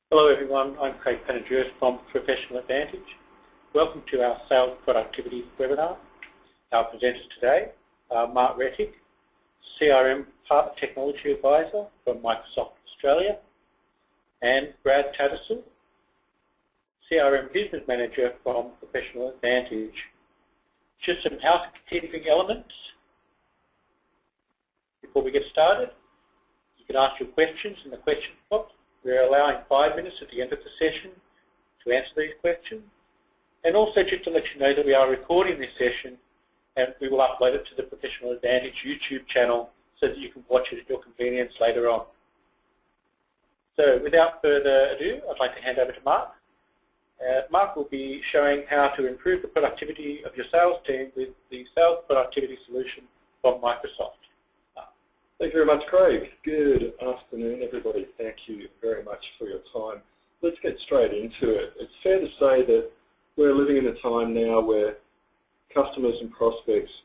Hello everyone, I'm Craig Panagouris from Professional Advantage. Welcome to our Sales Productivity webinar. Our presenters today are Mark Rettig, CRM Partner Technology Advisor from Microsoft Australia, and Brad Tattersall, CRM Business Manager from Professional Advantage. Just some housekeeping elements before we get started. You can ask your questions in the question box. We're allowing 5 minutes at the end of the session to answer these questions. And also just to let you know that we are recording this session and we will upload it to the Professional Advantage YouTube channel so that you can watch it at your convenience later on. So without further ado, I'd like to hand over to Mark. Mark will be showing how to improve the productivity of your sales team with the Sales Productivity Solution from Microsoft. Thank you very much, Craig. Good afternoon, everybody. Thank you very much for your time. Let's get straight into it. It's fair to say that we're living in a time now where customers and prospects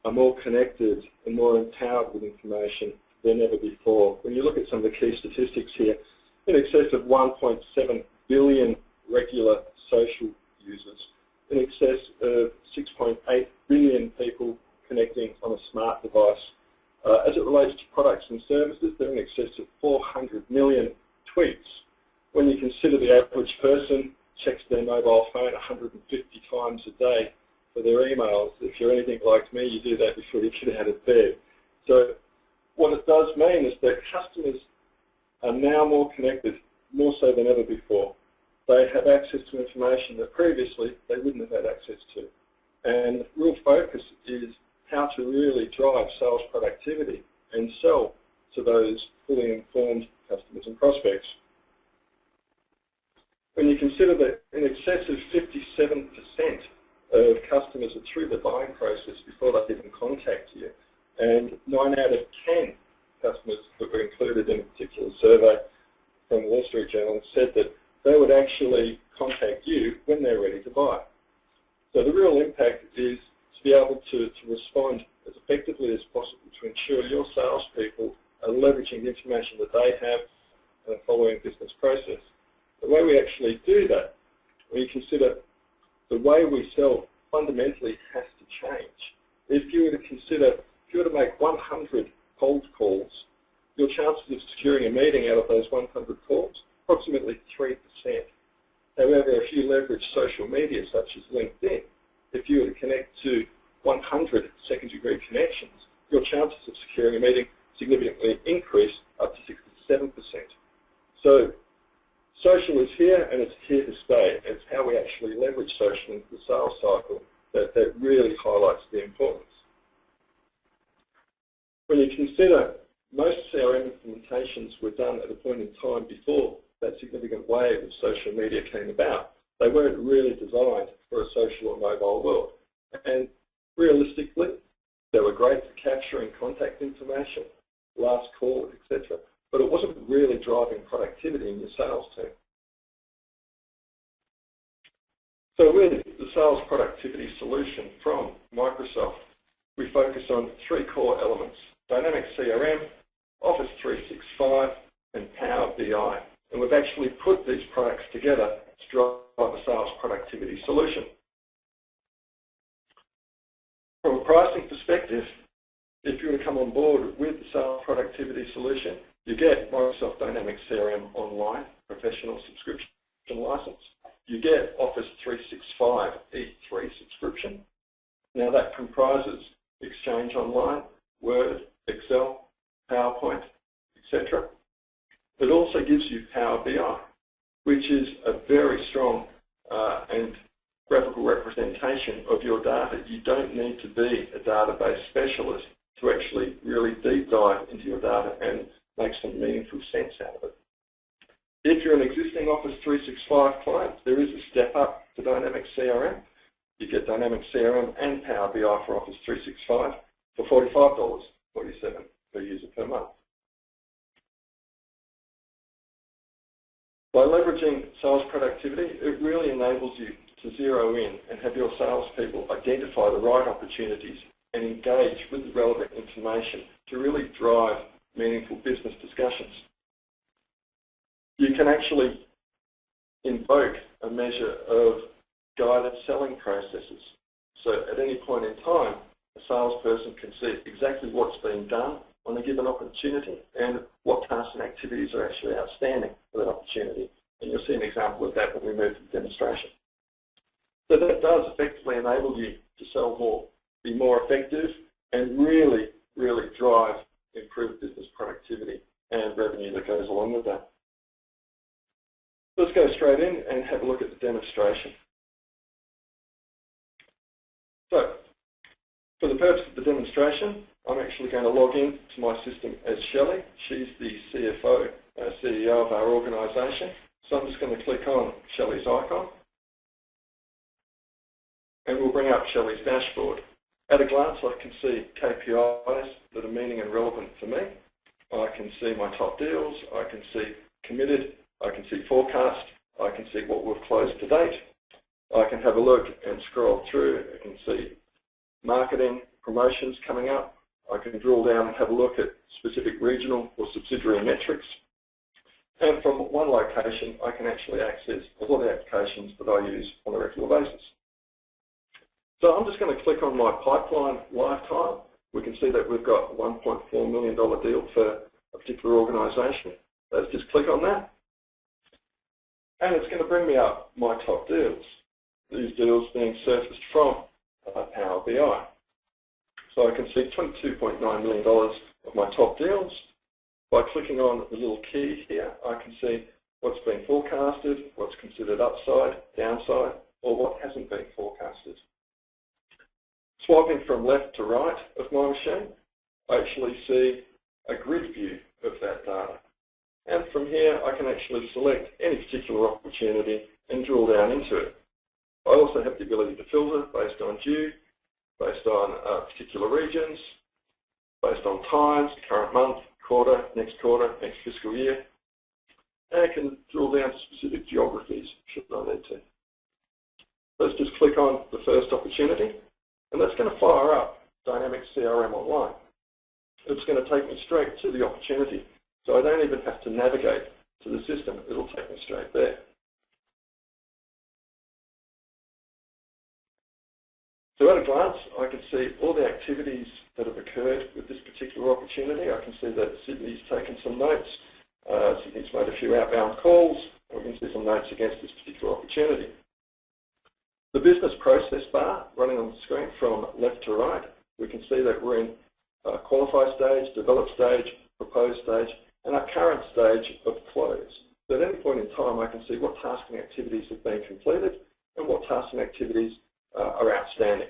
are more connected and more empowered with information than ever before. When you look at some of the key statistics here, in excess of 1.7 billion regular social users, in excess of 6.8 billion people connecting on a smart device. As it relates to products and services, they're in excess of 400 million tweets. When you consider the average person checks their mobile phone 150 times a day for their emails, if you're anything like me, you do that before you get out of bed. So what it does mean is that customers are now more connected, more so than ever before. They have access to information that previously they wouldn't have had access to. And the real focus is how to really drive sales productivity and sell to those fully informed customers and prospects. When you consider that in excess of 57% of customers are through the buying process before they even contact you, and 9 out of 10 customers that were included in a particular survey from the Wall Street Journal said that they would actually contact you when they're ready to buy. So the real impact is to be able to respond as effectively as possible to ensure your salespeople are leveraging the information that they have and following business process. The way we actually do that, when you consider the way we sell fundamentally has to change. If you were to make 100 cold calls, your chances of securing a meeting out of those 100 calls, approximately 3%. However, if you leverage social media such as LinkedIn, if you were to connect to 100 second-degree connections, your chances of securing a meeting significantly increase up to 67%. So social is here and it's here to stay. It's how we actually leverage social into the sales cycle that really highlights the importance. When you consider most CRM implementations were done at a point in time before that significant wave of social media came about, they weren't really designed for a social or mobile world. And realistically, they were great for capturing contact information, last call, etc. But it wasn't really driving productivity in your sales team. So with the Sales Productivity Solution from Microsoft, we focus on 3 core elements: Dynamic CRM, Office 365, and Power BI. And we've actually put these products together to drive a sales productivity solution. From a pricing perspective, if you were to come on board with the Sales Productivity Solution, you get Microsoft Dynamics CRM Online Professional Subscription License. You get Office 365 E3 subscription. Now that comprises Exchange Online, Word, Excel, PowerPoint, etc. It also gives you Power BI, which is a very strong and graphical representation of your data. You don't need to be a database specialist to actually really deep dive into your data and make some meaningful sense out of it. If you're an existing Office 365 client, there is a step up to Dynamics CRM. You get Dynamics CRM and Power BI for Office 365 for $45.47 per user per month. By leveraging sales productivity, it really enables you to zero in and have your salespeople identify the right opportunities and engage with the relevant information to really drive meaningful business discussions. You can actually invoke a measure of guided selling processes. So at any point in time, a salesperson can see exactly what's being done on a given opportunity and what tasks and activities are actually outstanding for that opportunity. And you'll see an example of that when we move to the demonstration. So that does effectively enable you to sell more, be more effective, and really, really drive improved business productivity and revenue that goes along with that. Let's go straight in and have a look at the demonstration. So, for the purpose of the demonstration, I'm actually going to log in to my system as Shelley. She's the CFO, CEO of our organisation. So I'm just going to click on Shelley's icon, and we'll bring up Shelley's dashboard. At a glance, I can see KPIs that are meaning and relevant for me. I can see my top deals, I can see committed, I can see forecast, I can see what we've closed to date. I can have a look and scroll through. I can see marketing, promotions coming up. I can drill down and have a look at specific regional or subsidiary metrics. And from one location, I can actually access all the applications that I use on a regular basis. So I'm just going to click on my pipeline lifetime. We can see that we've got a $1.4 million deal for a particular organisation. Let's just click on that. And it's going to bring me up my top deals. These deals being surfaced from Power BI. So I can see $22.9 million of my top deals. By clicking on the little key here, I can see what's been forecasted, what's considered upside, downside, or what hasn't been forecasted. Swiping from left to right of my machine, I actually see a grid view of that data. And from here, I can actually select any particular opportunity and drill down into it. I also have the ability to filter based on due, based on particular regions, based on times, current month, quarter, next fiscal year. And I can drill down to specific geographies should I need to. Let's just click on the first opportunity, and that's going to fire up Dynamics CRM Online. It's going to take me straight to the opportunity, so I don't even have to navigate to the system. It'll take me straight there. So at a glance, I can see all the activities that have occurred with this particular opportunity. I can see that Sydney's taken some notes. Sydney's made a few outbound calls. And we can see some notes against this particular opportunity. The business process bar running on the screen from left to right, we can see that we're in qualify stage, develop stage, propose stage, and our current stage of close. So at any point in time, I can see what tasks and activities have been completed and what tasks and activities are outstanding.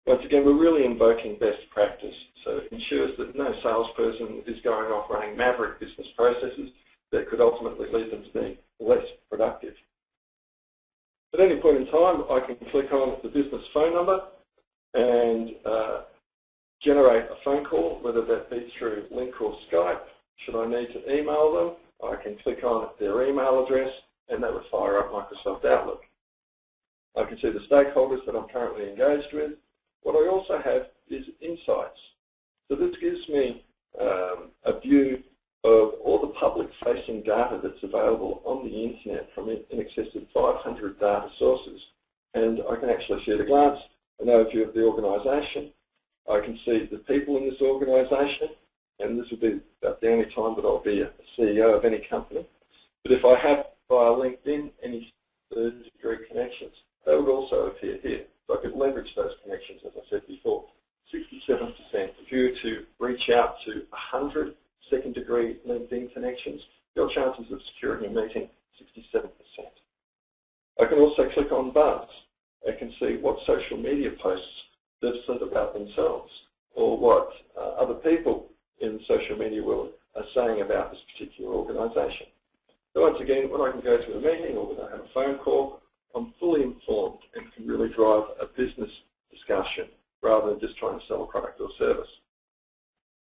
Once again, we're really invoking best practice, so it ensures that no salesperson is going off running maverick business processes that could ultimately lead them to being less productive. At any point in time, I can click on the business phone number and generate a phone call, whether that be through Link or Skype. Should I need to email them, I can click on their email address, and that would fire up Microsoft Outlook. I can see the stakeholders that I'm currently engaged with. What I also have is insights. So this gives me a view of all the public-facing data that's available on the internet from in excess of 500 data sources. And I can actually see at a glance an overview of the organisation. I can see the people in this organisation, and this will be about the only time that I'll be a CEO of any company. But if I have via LinkedIn any third-degree connections, they would also appear here. So I could leverage those connections, as I said before. 67%. If you were to reach out to 100 second-degree LinkedIn connections, your chances of securing a meeting, 67%. I can also click on Buzz. I can see what social media posts they've said about themselves, or what other people in the social media world are saying about this particular organisation. So once again, when I can go to a meeting or when I have a phone call, I'm fully informed and can really drive a business discussion rather than just trying to sell a product or service.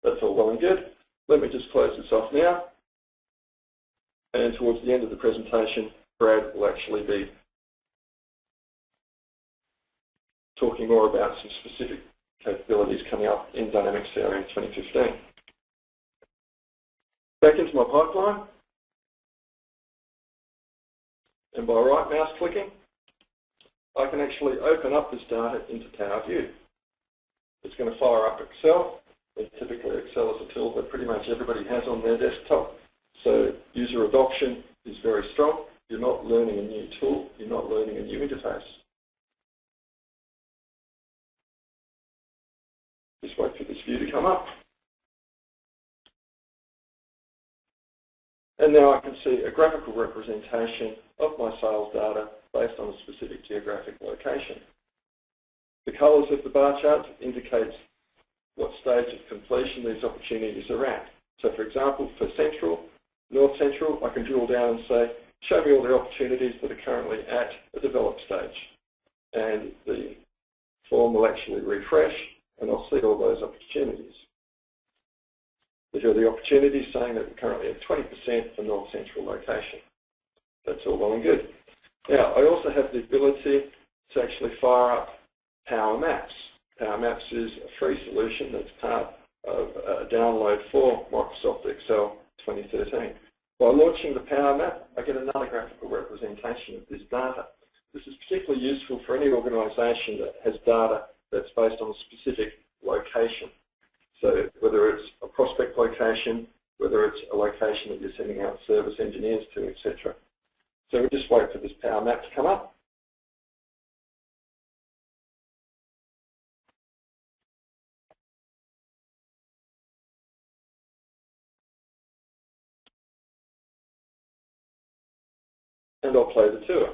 That's all well and good. Let me just close this off now. And towards the end of the presentation, Brad will actually be talking more about some specific capabilities coming up in Dynamics CRM 2015. Back into my pipeline. And by right mouse clicking, I can actually open up this data into Towerview. It's going to fire up Excel. And typically Excel is a tool that pretty much everybody has on their desktop. So user adoption is very strong. You're not learning a new tool. You're not learning a new interface. Just wait for this view to come up. And now I can see a graphical representation of my sales data based on a specific geographic location. The colours of the bar chart indicates what stage of completion these opportunities are at. So for example, for Central, North Central, I can drill down and say, show me all the opportunities that are currently at a developed stage. And the form will actually refresh and I'll see all those opportunities. Here are the opportunities saying that we're currently at 20% for North Central location. That's all well and good. Now, I also have the ability to actually fire up Power Maps. Power Maps is a free solution that's part of a download for Microsoft Excel 2013. By launching the Power Map, I get another graphical representation of this data. This is particularly useful for any organisation that has data that's based on a specific location. So whether it's a prospect location, whether it's a location that you're sending out service engineers to, etc. So we just wait for this Power Map to come up. And I'll play the tour.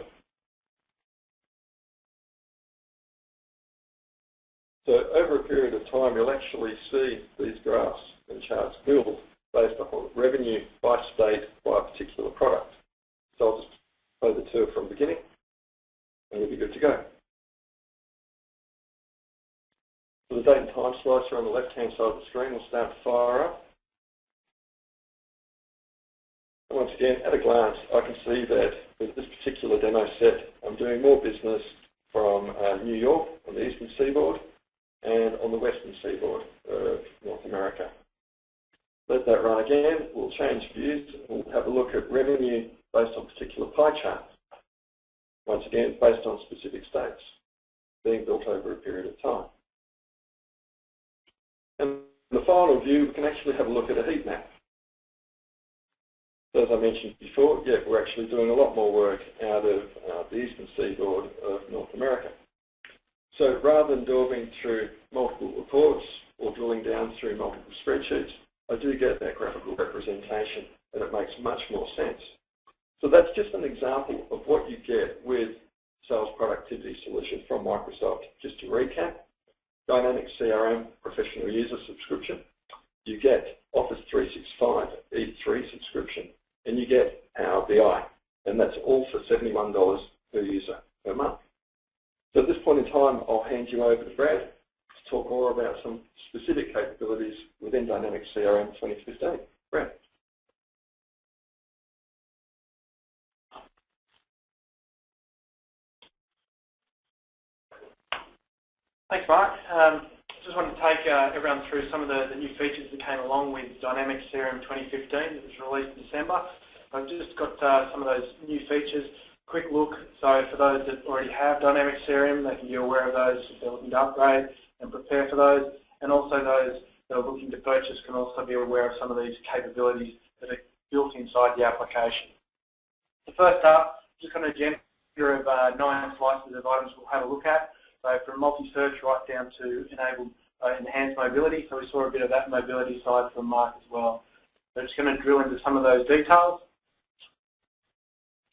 So over a period of time, you'll actually see these graphs and charts build based on revenue by state by a particular product. So I'll just play the tour from the beginning, and you'll be good to go. So the date and time slicer on the left-hand side of the screen will start to fire up. And once again, at a glance, I can see that with this particular demo set, I'm doing more business from New York on the eastern seaboard and on the western seaboard of North America. Let that run again. We'll change views and we'll have a look at revenue based on particular pie charts. Once again, based on specific states being built over a period of time. And in the final view, we can actually have a look at a heat map. So as I mentioned before, yeah, we're actually doing a lot more work out of the eastern seaboard of North America. So rather than delving through multiple reports or drilling down through multiple spreadsheets, I do get that graphical representation and it makes much more sense. So that's just an example of what you get with Sales Productivity Solution from Microsoft. Just to recap, Dynamics CRM Professional User Subscription, you get Office 365 E3 subscription, and you get Power BI, and that's all for $71 per user per month. So at this point in time, I'll hand you over to Brad to talk more about some specific capabilities within Dynamics CRM 2015. Brad. Thanks, Mark. Just wanted to take everyone through some of the new features that came along with Dynamics CRM 2015 that was released in December. I've just got some of those new features. Quick look, so for those that already have Dynamics CRM, they can be aware of those if they're looking to upgrade and prepare for those. And also those that are looking to purchase can also be aware of some of these capabilities that are built inside the application. So first up, just kind of a agenda of 9 slices of items we'll have a look at. So from MultiSearch right down to enable enhanced mobility. So we saw a bit of that mobility side from Mark as well. So just going to drill into some of those details.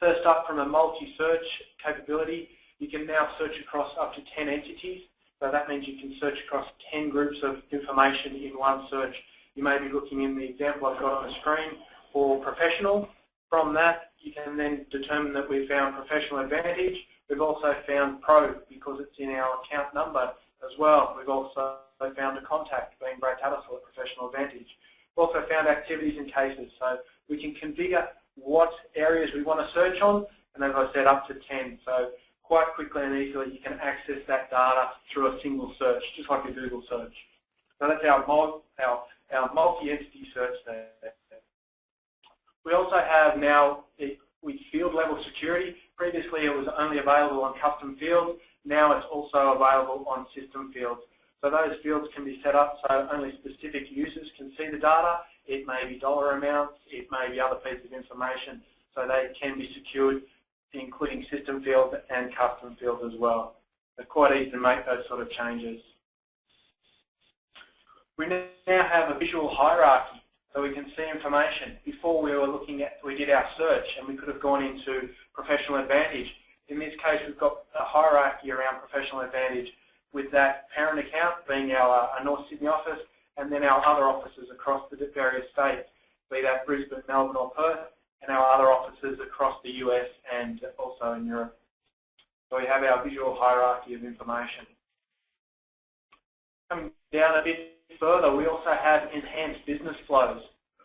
First up, from a multi-search capability, you can now search across up to 10 entities. So that means you can search across 10 groups of information in one search. You may be looking in the example I've got on the screen for professional. From that, you can then determine that we've found Professional Advantage. We've also found Pro because it's in our account number as well. We've also found a contact, being Brad Tattersall at Professional Advantage. We've also found activities and cases. So we can configure what areas we want to search on, and as I said, up to 10. So quite quickly and easily you can access that data through a single search, just like a Google search. So that's our multi-entity search there. We also have now, with field level security, Previously it was only available on custom fields, now it's also available on system fields. So those fields can be set up so only specific users can see the data. It may be dollar amounts, it may be other pieces of information, so they can be secured, including system fields and custom fields as well. It's quite easy to make those sort of changes. We now have a visual hierarchy, so we can see information. Before we did our search and we could have gone into Professional Advantage. In this case, we've got a hierarchy around Professional Advantage with that parent account being our North Sydney office, and then our other offices across the various states, be that Brisbane, Melbourne or Perth, and our other offices across the US and also in Europe. So we have our visual hierarchy of information. Coming down a bit further, we also have enhanced business flows.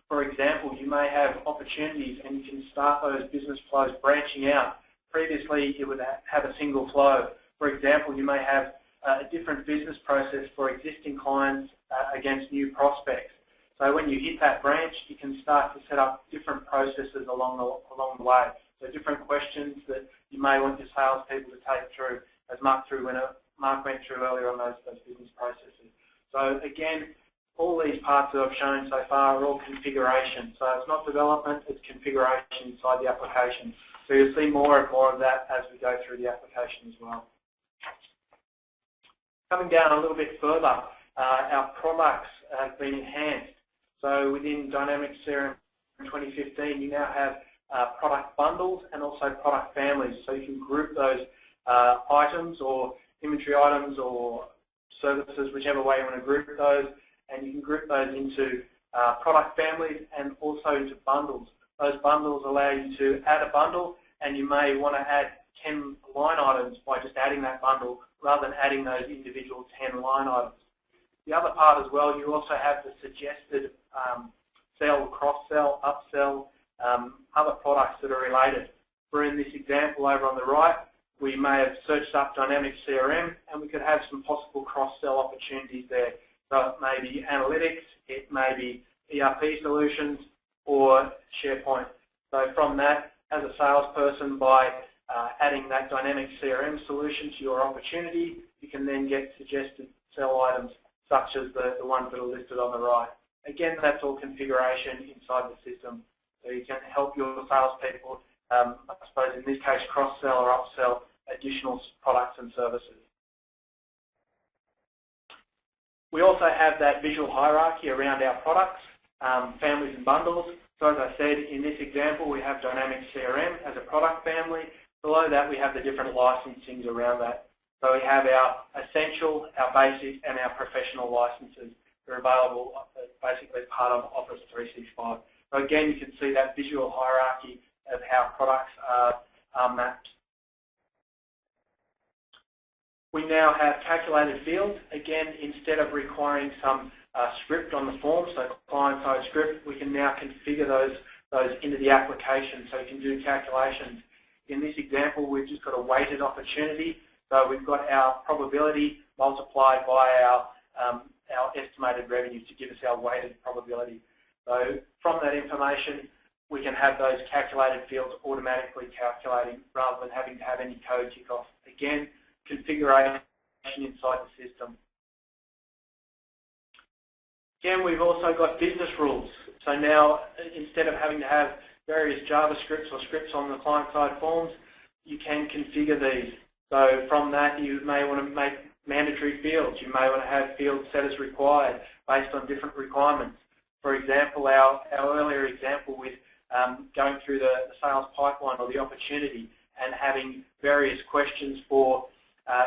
For example, you may have opportunities and you can start those business flows branching out. Previously, it would have a single flow. For example, you may have a different business process for existing clients against new prospects. So when you hit that branch, you can start to set up different processes along the way. So different questions that you may want your salespeople to take through, as Mark went through earlier on those business processes. So again, all these parts that I've shown so far are all configuration. So it's not development, it's configuration inside the application. So you'll see more and more of that as we go through the application as well. Coming down a little bit further, our products have been enhanced. So within Dynamics CRM 2015, you now have product bundles and also product families. So you can group those items or inventory items or services, whichever way you want to group those, and you can group those into product families and also into bundles. Those bundles allow you to add a bundle, and you may want to add 10 line items by just adding that bundle rather than adding those individual 10 line items. The other part as well, you also have the suggested sell, cross-sell, upsell, other products that are related. For in this example over on the right, we may have searched up Dynamics CRM and we could have some possible cross-sell opportunities there. So it may be analytics, it may be ERP solutions or SharePoint. So from that, as a salesperson, by adding that Dynamics CRM solution to your opportunity, you can then get suggested sell items such as the ones that are listed on the right. Again, that's all configuration inside the system. So you can help your salespeople, I suppose in this case, cross-sell or upsell additional products and services. We also have that visual hierarchy around our products, families and bundles. So as I said, in this example, we have Dynamics CRM as a product family. Below that, we have the different licensings around that. So we have our essential, our basic, and our professional licenses. They're available basically as part of Office 365. So again, you can see that visual hierarchy of how products are mapped. We now have calculated fields. Again, instead of requiring some script on the form, so client-side script, we can now configure those into the application so you can do calculations. In this example, we've just got a weighted opportunity. So we've got our probability multiplied by our estimated revenue to give us our weighted probability. So from that information, we can have those calculated fields automatically calculating rather than having to have any code kick off. Again, configuration inside the system. Again, we've also got business rules. So now, instead of having to have various JavaScripts or scripts on the client-side forms, you can configure these. So from that, you may want to make mandatory fields. You may want to have fields set as required based on different requirements. For example, our earlier example with going through the sales pipeline or the opportunity and having various questions for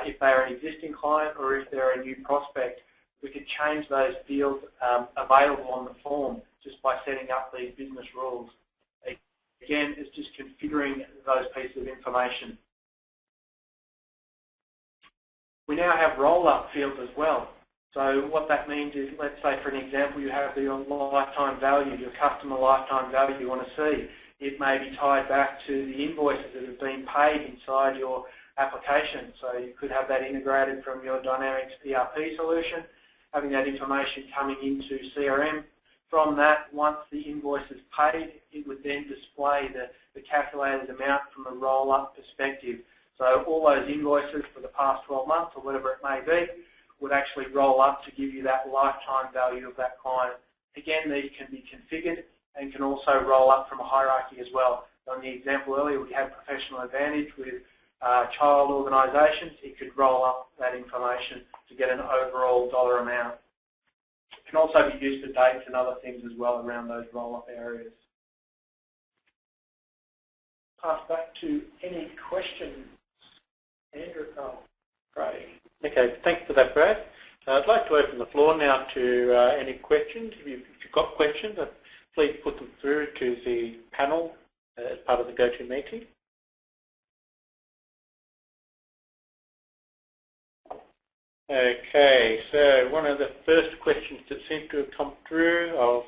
if they're an existing client or if they're a new prospect, we could change those fields available on the form just by setting up these business rules. Again, it's just configuring those pieces of information. We now have roll-up fields as well. So what that means is, let's say for an example, you have your lifetime value, your customer lifetime value you want to see. It may be tied back to the invoices that have been paid inside your application. So you could have that integrated from your Dynamics ERP solution, having that information coming into CRM. From that, once the invoice is paid, it would then display the calculated amount from a roll-up perspective. So all those invoices for the past 12 months or whatever it may be would actually roll up to give you that lifetime value of that client. Again, these can be configured and can also roll up from a hierarchy as well. On the example earlier, we had Professional Advantage with child organisations. It could roll up that information to get an overall dollar amount. It can also be used for dates and other things as well around those roll-up areas. Pass back to any questions. Andrew, Craig. Okay, thanks for that, Brad. I'd like to open the floor now to any questions. If you've got questions, please put them through to the panel as part of the GoToMeeting. Okay, so one of the first questions that seems to have come through, I'll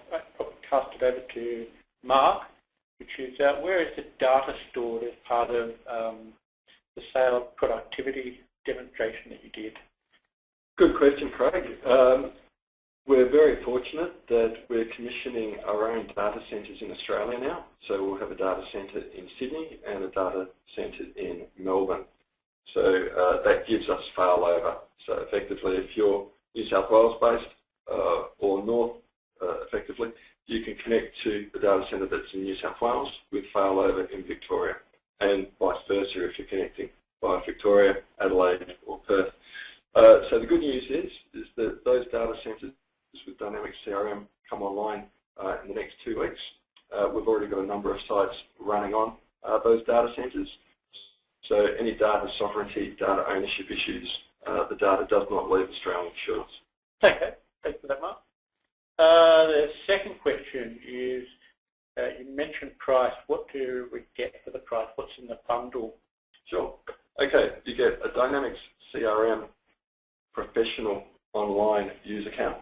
cast it over to Mark, which is where is the data stored as part of the sales productivity demonstration that you did? Good question, Craig. We're very fortunate that we're commissioning our own data centres in Australia now. So we'll have a data centre in Sydney and a data centre in Melbourne. So that gives us failover. So effectively, if you're New South Wales based or North, effectively, you can connect to the data centre that's in New South Wales with failover in Victoria, and vice versa if you're connecting via Victoria, Adelaide or Perth. So the good news is that those data centres with Dynamics CRM come online in the next 2 weeks. We've already got a number of sites running on those data centres. So any data sovereignty, data ownership issues, the data does not leave Australian shores. Okay, thanks for that, Mark. The second question is, you mentioned price. What do we get for the price? What's in the bundle? Sure. Okay, you get a Dynamics CRM professional online user account.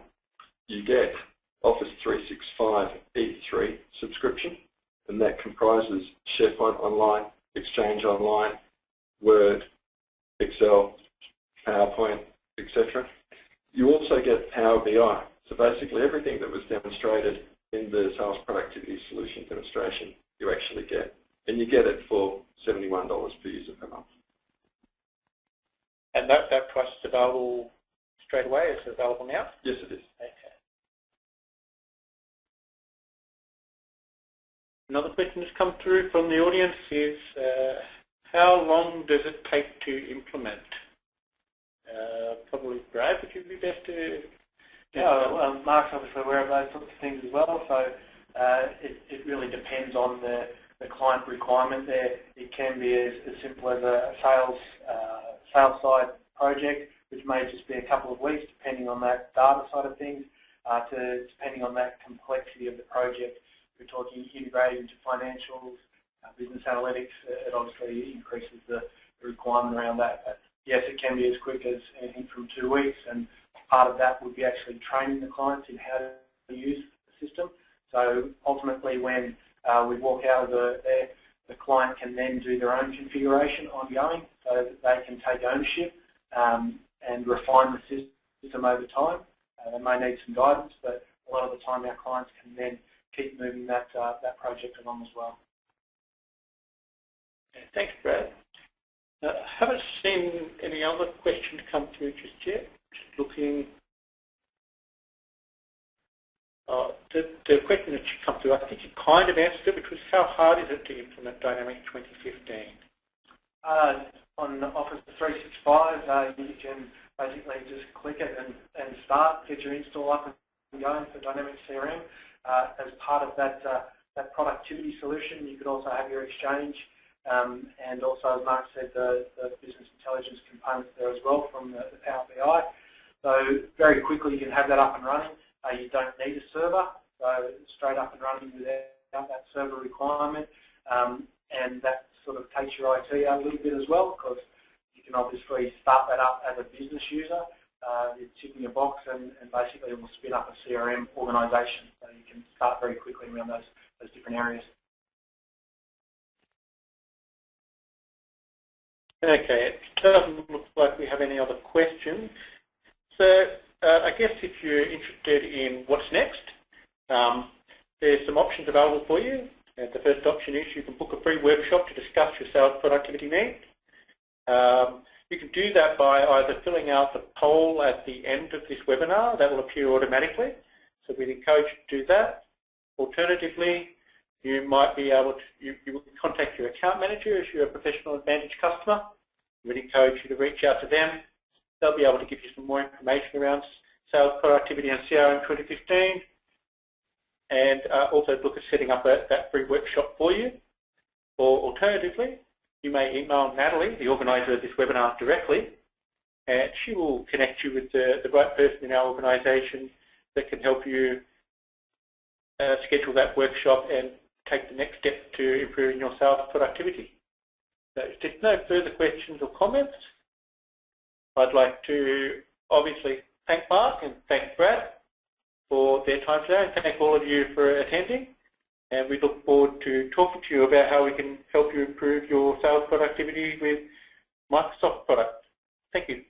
You get Office 365 E3 subscription, and that comprises SharePoint Online, Exchange Online, Word, Excel, PowerPoint, etc. You also get Power BI. So basically everything that was demonstrated in the sales productivity solution demonstration, you actually get. And you get it for $71 per user per month. And that price is available straight away? Is it available now? Yes, it is. Okay. Another question that's come through from the audience is, how long does it take to implement? Probably Brad, would you be best to... Yeah, well, Mark's obviously aware of those sorts of things as well, so it really depends on the client requirement there. It can be as simple as a sales side project, which may just be a couple of weeks, depending on that data side of things, to depending on that complexity of the project. We're talking integrated into financials, business analytics. It obviously increases the requirement around that. But yes, it can be as quick as anything from 2 weeks, and part of that would be actually training the clients in how to use the system. So ultimately, when we walk out of there, the client can then do their own configuration ongoing, so that they can take ownership and refine the system over time. They may need some guidance, but a lot of the time our clients can then keep moving that project along as well. Okay, thanks, Brad. Haven't seen any other questions come through just yet. Just looking. The question that should come through, I think you kind of answered it, which was how hard is it to implement Dynamics 2015? On Office 365, you can basically just click it and start, get your install up and going for Dynamics CRM. As part of that productivity solution, you could also have your Exchange, and also, as Mark said, the business intelligence components there as well from the Power BI. So very quickly you can have that up and running. You don't need a server, so straight up and running without that server requirement, and that sort of takes your IT out a little bit as well, because you can obviously start that up as a business user. You sit in your box and basically it will spin up a CRM organisation, so you can start very quickly around those different areas. Okay, it doesn't look like we have any other questions. So I guess if you're interested in what's next, there's some options available for you. And the first option is you can book a free workshop to discuss your sales productivity needs. You can do that by either filling out the poll at the end of this webinar. That will appear automatically. So we'd encourage you to do that. Alternatively, you might be able to, you will contact your account manager if you're a Professional Advantage customer. We'd encourage you to reach out to them. They'll be able to give you some more information around sales productivity and CRM 2015, and also look at setting up that free workshop for you. Or alternatively, you may email Natalie, the organiser of this webinar, directly, and she will connect you with the right person in our organisation that can help you schedule that workshop and take the next step to improving your sales productivity. So if there's no further questions or comments, I'd like to obviously thank Mark and thank Brad for their time today, and thank all of you for attending. And we look forward to talking to you about how we can help you improve your sales productivity with Microsoft products. Thank you.